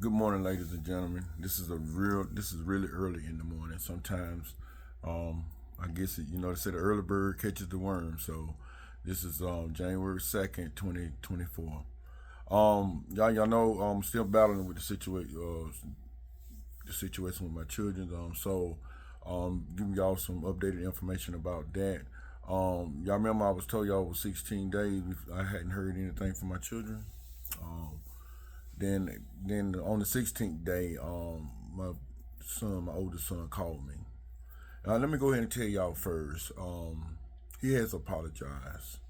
Good morning, ladies and gentlemen. This is really early in the morning. Sometimes, I guess they say the early bird catches the worm. So, this is January 2nd, 2024. Y'all know I'm still battling with the situation with my children. Giving y'all some updated information about that. Y'all remember I was told y'all it was 16 days. I hadn't heard anything from my children. Um, then on the 16th day, my oldest son, called me. Let me go ahead and tell y'all first. He has apologized.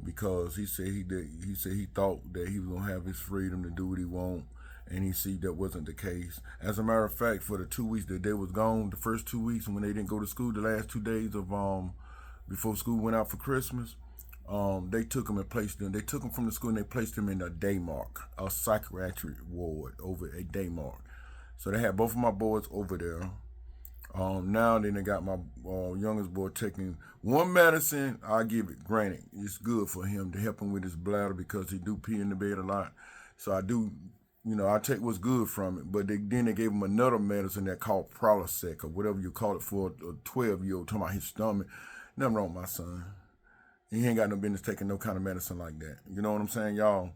Because He said he thought that he was gonna have his freedom to do what he want, and he see that wasn't the case. As a matter of fact, for the 2 weeks that they was gone, the first 2 weeks when they didn't go to school, the last 2 days of before school went out for Christmas, they took him and placed him. They took him from the school and they placed him in a day mark, a psychiatric ward over a day mark. So they had both of my boys over there. Now then they got my youngest boy taking one medicine. I give it. Granted, it's good for him to help him with his bladder because he do pee in the bed a lot. So I do, I take what's good from it. But then they gave him another medicine that called Prilosec or whatever you call it for a 12-year-old talking about his stomach. Nothing wrong with my son. He ain't got no business taking no kind of medicine like that. You know what I'm saying, y'all?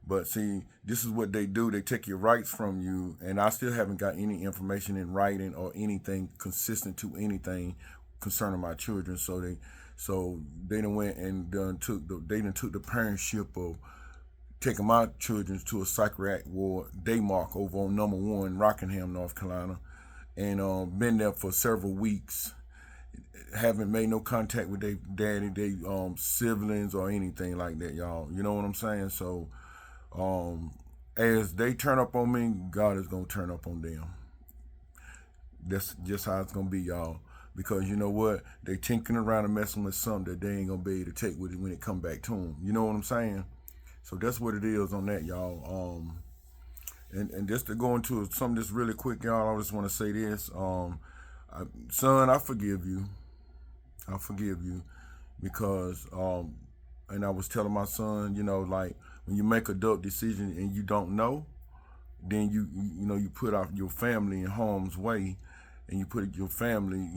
But see, this is what they do. They take your rights from you, and I still haven't got any information in writing or anything consistent to anything concerning my children. So they done went and they done took the parentship of taking my children to a psychiatric ward, Daymark, over on number one, Rockingham, North Carolina, and been there for several weeks. Haven't made no contact with their daddy, their siblings or anything like that, y'all. You know what I'm saying? So um, as they turn up on me, God is gonna turn up on them. That's just how it's gonna be, y'all. Because you know what? They tinkering around and messing with something that they ain't gonna be able to take with it when it come back to them. You know what I'm saying? So that's what it is on that, y'all. And just to go into something that's really quick, y'all. I just want to say this. Son, I forgive you. I forgive you because and I was telling my son, like when you make adult decision and you don't know, then you put out your family in harm's way, and you put your family,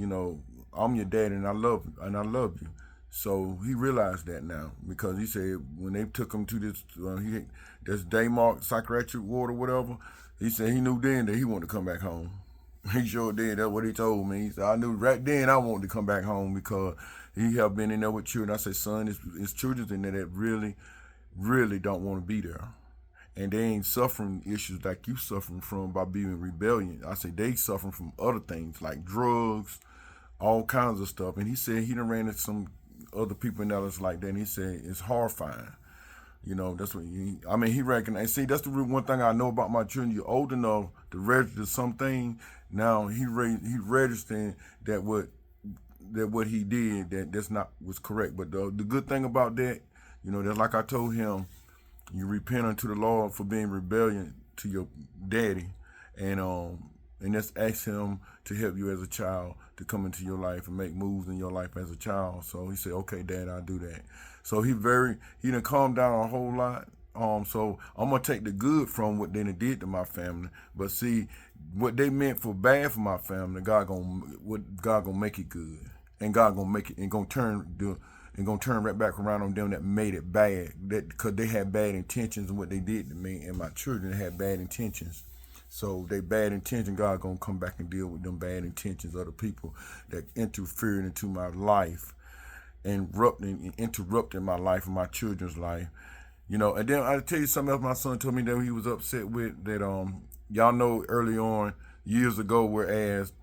I'm your dad and I love you. So he realized that now because he said when they took him to this Daymark psychiatric ward or whatever, he said he knew then that he wanted to come back home. He sure did. That's what he told me. He said, I knew right then I wanted to come back home because he have been in there with children. I said, son, it's children in there that really, really don't want to be there. And they ain't suffering issues like you suffering from by being in rebellion. I said, they suffering from other things like drugs, all kinds of stuff. And he said he done ran into some other people in others like that. And he said, it's horrifying. That's what he recognized. See, that's the real one thing I know about my children. You're old enough to register something. Now he registering that what he did that's not was correct. But the good thing about that, that's like I told him, you repent unto the Lord for being rebellion to your daddy, and just ask him to help you as a child to come into your life and make moves in your life as a child. So he said, okay, Dad, I'll do that. So he done calmed down a whole lot. So I'm gonna take the good from what they done did to my family, but see what they meant for bad for my family, God gonna make it good, and God gonna make it and gonna turn right back around on them that made it bad, that because they had bad intentions and what they did to me and my children had bad intentions. So they bad intention, God gonna come back and deal with them bad intentions of the people that interfered into my life and interrupting my life and my children's life. And then I'll tell you something else my son told me that he was upset with that y'all know early on years ago, whereas,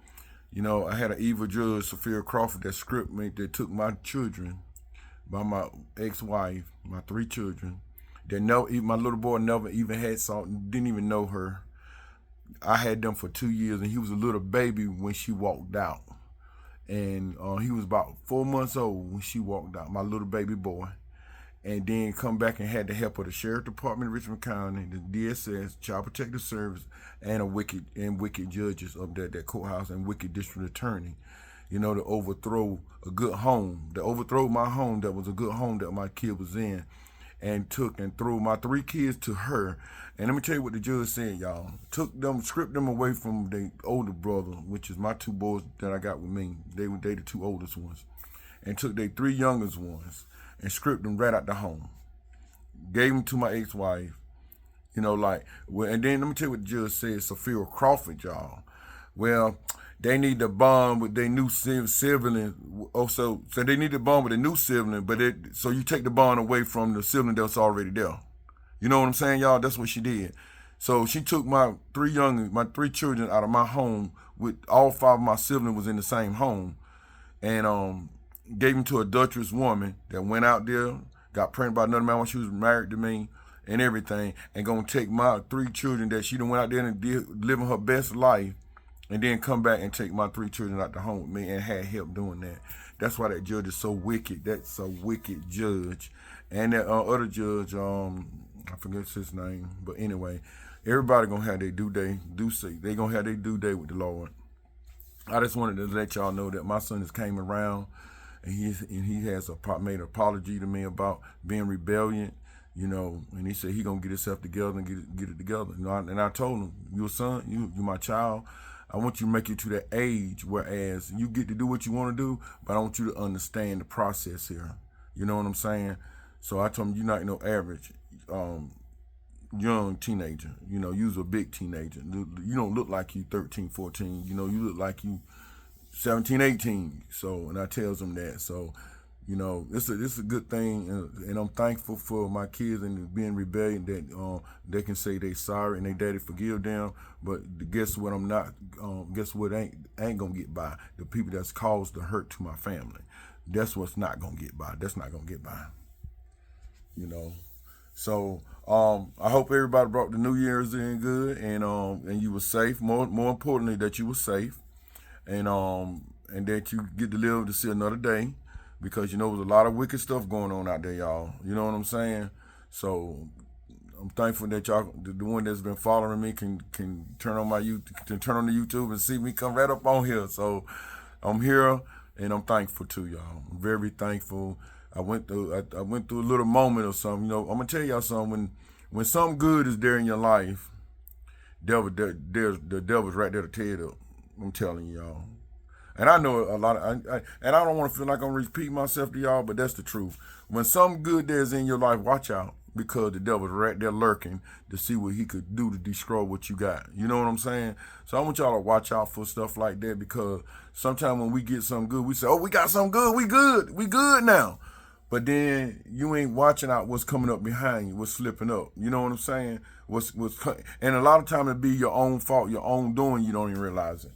I had an evil judge, Sophia Crawford, that script me that took my children by my ex-wife, my three children, that no, even my little boy never even had saw, didn't even know her. I had them for 2 years, and he was a little baby when she walked out, and he was about 4 months old when she walked out, my little baby boy. And then come back and had the help of the Sheriff Department of Richmond County, the DSS, Child Protective Service, and wicked judges up there at that courthouse and wicked district attorney, to overthrow a good home, to overthrow my home that was a good home that my kid was in. and took and threw my 3 kids to her. And let me tell you what the judge said, y'all. Stripped them away from the older brother, which is my 2 boys that I got with me. They the 2 oldest ones. And took their 3 youngest ones and stripped them right out the home. Gave them to my ex-wife. You know, like, well, and then let me tell you what the judge said, Sophia Crawford, y'all. Well, they need to bond with their new sibling. So they need to bond with a new sibling, but so you take the bond away from the sibling that's already there. You know what I'm saying, y'all? That's what she did. So she took my 3 children out of my home with all 5 of my siblings was in the same home, and gave them to a adulterous woman that went out there, got pregnant by another man when she was married to me and everything, and gonna take my 3 children that she done went out there and living her best life, and then come back and take my 3 children out the home with me and had help doing that. That's why that judge is so wicked. That's a wicked judge. And that other judge, I forget his name, but anyway, everybody gonna have their due day. They gonna have their due day with the Lord. I just wanted to let y'all know that my son has came around, and he has made an apology to me about being rebellious, you know, and he said he gonna get himself together and get it together. You know, and I told him, your son, you my child. I want you to make it to that age whereas you get to do what you want to do, but I want you to understand the process here. You know what I'm saying? So I told him, you're not no average young teenager. You know, you's a big teenager. You don't look like you 13, 14. You know, you look like you 17, 18. So, and I tells him that. So, you know, it's a good thing, and I'm thankful for my kids and being rebellious that they can say they sorry and they daddy forgive them. But guess what? Guess what? Ain't gonna get by the people that's caused the hurt to my family. That's what's not gonna get by. That's not gonna get by. You know. So I hope everybody brought the New Year's in good, and you were safe. More importantly, that you were safe, and that you get to live to see another day. Because, you know, there's a lot of wicked stuff going on out there, y'all. You know what I'm saying? So I'm thankful that y'all, the one that's been following me, can turn on turn on the YouTube and see me come right up on here. So I'm here, and I'm thankful to y'all. I'm very thankful. I went through a little moment or something. You know, I'm gonna tell y'all something. When something good is there in your life, the devil's right there to tear it up. I'm telling y'all. And I know a lot of, and I don't want to feel like I'm repeating myself to y'all, but that's the truth. When something good there's in your life, watch out, because the devil's right there lurking to see what he could do to destroy what you got. You know what I'm saying? So I want y'all to watch out for stuff like that, because sometimes when we get something good, we say, oh, we got something good, we good now. But then you ain't watching out what's coming up behind you, what's slipping up. You know what I'm saying? And a lot of time it be your own fault, your own doing, you don't even realize it.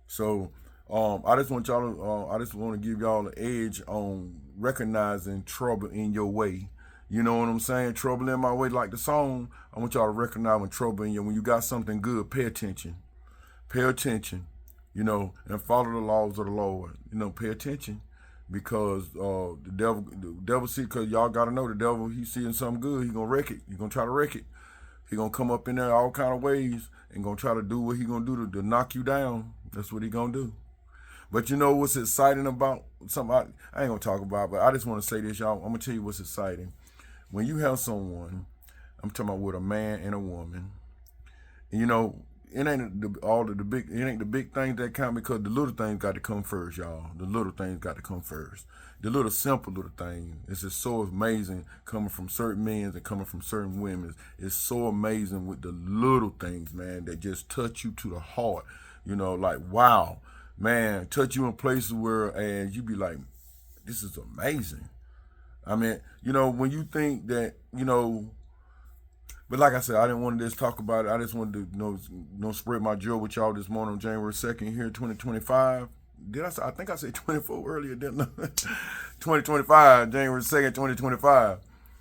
So I just want to give y'all an edge on recognizing trouble in your way. You know what I'm saying? Trouble in my way, like the song. I want y'all to recognize when you got something good, pay attention. Pay attention, you know, and follow the laws of the Lord. You know, pay attention, because the devil see, because y'all got to know the devil, he seeing something good, he gonna wreck it. He gonna try to wreck it. He gonna come up in there all kind of ways and gonna try to do what he gonna do to knock you down. That's what he gonna do. But you know what's exciting about something I ain't gonna talk about, but I just want to say this, y'all. I'm gonna tell you what's exciting. When you have someone, I'm talking about with a man and a woman, and you know, it ain't the big things that count, because the little things got to come first, y'all. The little things got to come first. The little simple little things. It's just so amazing coming from certain men and coming from certain women. It's so amazing with the little things, man, that just touch you to the heart. You know, like, wow, man, touch you in places where, and you be like, this is amazing. I mean, you know, when you think that, you know, but like I said, I didn't want to just talk about it. I just wanted to, you know, spread my joy with y'all this morning on January 2nd here, 2025. I think I said 24 earlier, didn't I? 2025, January 2nd, 2025.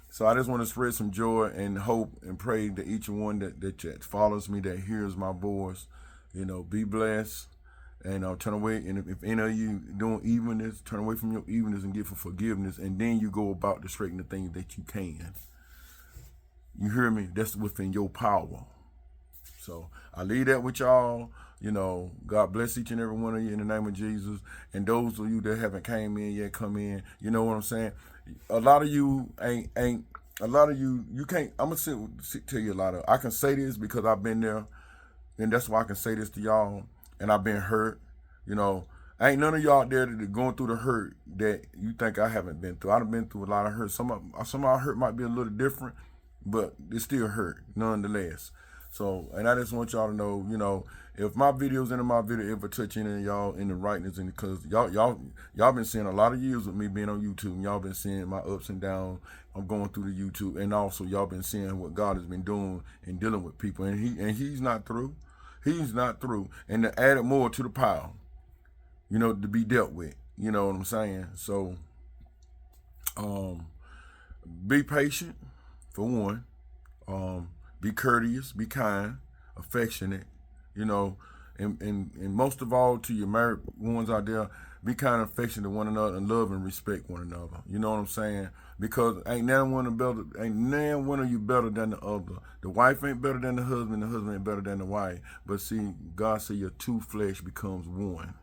So I just want to spread some joy and hope and pray that each one that follows me, that hears my voice, you know, be blessed, and turn away. And if any of you doing evenness, turn away from your evenness and get for forgiveness, and then you go about to straighten the things that you can. You hear me? That's within your power. So I leave that with y'all. You know, God bless each and every one of you in the name of Jesus. And those of you that haven't came in yet, come in. You know what I'm saying? A lot of you ain't a lot of you can't. I'm gonna tell you a lot of. I can say this because I've been there, and that's why I can say this to y'all. And I've been hurt. You know, ain't none of y'all out there that are going through the hurt that you think I haven't been through. I've been through a lot of hurt. Some of our hurt might be a little different, but it still hurt nonetheless. So, and I just want y'all to know, you know, if my videos and my video ever touch any of y'all in the rightness, and because y'all been seeing a lot of years with me being on YouTube, and y'all been seeing my ups and downs. I'm going through the YouTube, and also y'all been seeing what God has been doing and dealing with people, and he's not through. He's not through, and to add more to the pile, you know, to be dealt with. You know what I'm saying? So, be patient, for one. Be courteous, be kind, affectionate, you know, and most of all to your married ones out there, be kind and affectionate to one another and love and respect one another. You know what I'm saying? Because ain't one of you better than the other. The wife ain't better than the husband ain't better than the wife. But see, God said your two flesh becomes one.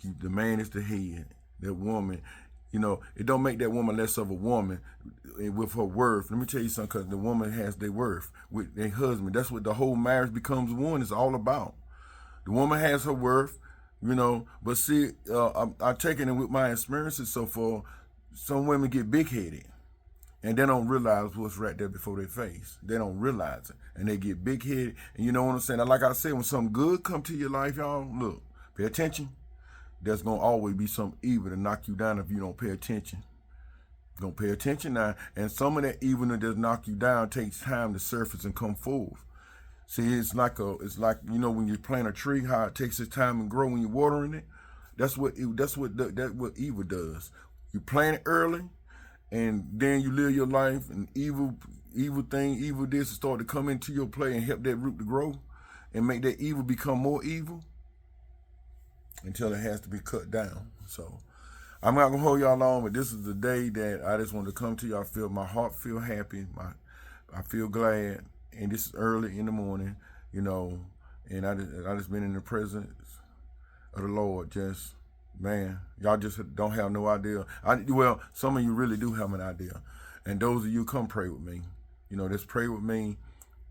The man is the head. That woman, you know, it don't make that woman less of a woman with her worth. Let me tell you something, because the woman has their worth with their husband. That's what the whole marriage becomes one. It's all about. The woman has her worth, you know. But see, I'm taking it with my experiences so far. Some women get big-headed, and they don't realize what's right there before their face. They don't realize it, and they get big-headed. And you know what I'm saying? Now, like I said, when something good come to your life, y'all, look, pay attention. There's going to always be some evil to knock you down if you don't pay attention. You're going to pay attention now. And some of that evil that does knock you down takes time to surface and come forth. See, it's like, you know, when you plant a tree, how it takes its time and grow when you're watering it. That's what evil does. You plant it early, and then you live your life, and evil this start to come into your play and help that root to grow and make that evil become more evil, until it has to be cut down. So I'm not gonna hold y'all long, but this is the day that I just want to come to y'all. Feel my heart feel happy, I feel glad, and this is early in the morning, you know, and I just been in the presence of the Lord. Just, man, y'all just don't have no idea. Well, some of you really do have an idea, and those of you come pray with me. You know, just pray with me.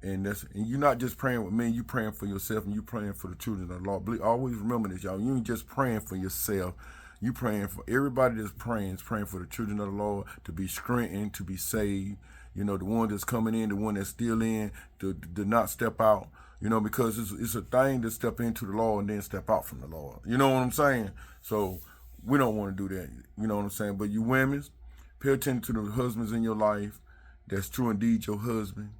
And you're not just praying with me, you praying for yourself, and you praying for the children of the Lord. Always remember this, y'all. You ain't just praying for yourself. You praying for everybody that's praying. Is praying for the children of the Lord to be strengthened, to be saved. You know, the one that's coming in, the one that's still in, to not step out. You know, because it's a thing to step into the Lord and then step out from the Lord. You know what I'm saying? So we don't want to do that. You know what I'm saying? But you women, pay attention to the husbands in your life. That's true indeed your husband.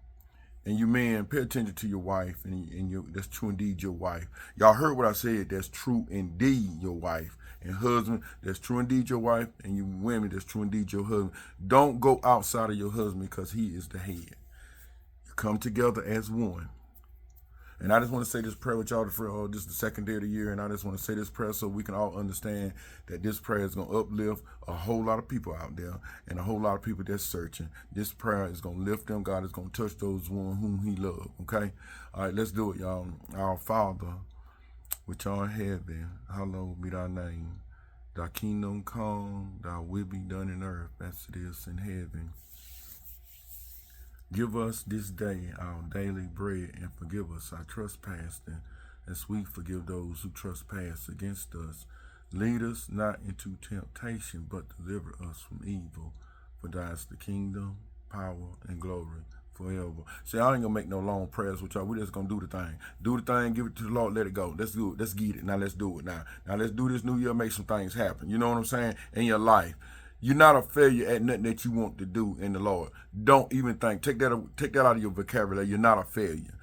And you men, pay attention to your wife, and that's true indeed your wife. Y'all heard what I said, that's true indeed your wife. And husband, that's true indeed your wife. And you women, that's true indeed your husband. Don't go outside of your husband, because he is the head. You come together as one. And I just want to say this prayer with y'all for this is the second day of the year, and I just want to say this prayer so we can all understand that this prayer is going to uplift a whole lot of people out there and a whole lot of people that's searching. This prayer is going to lift them. God is going to touch those one whom he loves, okay? All right, let's do it, y'all. Our Father, which art in heaven, hallowed be thy name. Thy kingdom come, thy will be done in earth as it is in heaven. Give us this day our daily bread, and forgive us our trespass, as we forgive those who trespass against us. Lead us not into temptation, but deliver us from evil. For thine is the kingdom, power, and glory forever. See, I ain't gonna make no long prayers with y'all. We just gonna do the thing. Do the thing, give it to the Lord, let it go. Let's do it. Let's get it. Now let's do it now. Now let's do this new year, make some things happen. You know what I'm saying? In your life. You're not a failure at nothing that you want to do in the Lord. Don't even think. Take that out of your vocabulary. You're not a failure.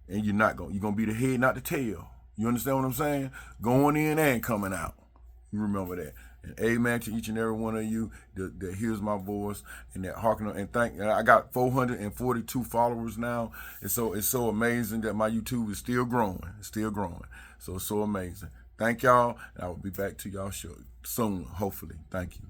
And you're going to be the head, not the tail. You understand what I'm saying? Going in and coming out. You remember that. And amen to each and every one of you that hears my voice and that hearken. And I got 442 followers now. And so it's so amazing that my YouTube is still growing. It's still growing. So it's so amazing. Thank y'all. And I will be back to y'all soon, hopefully. Thank you.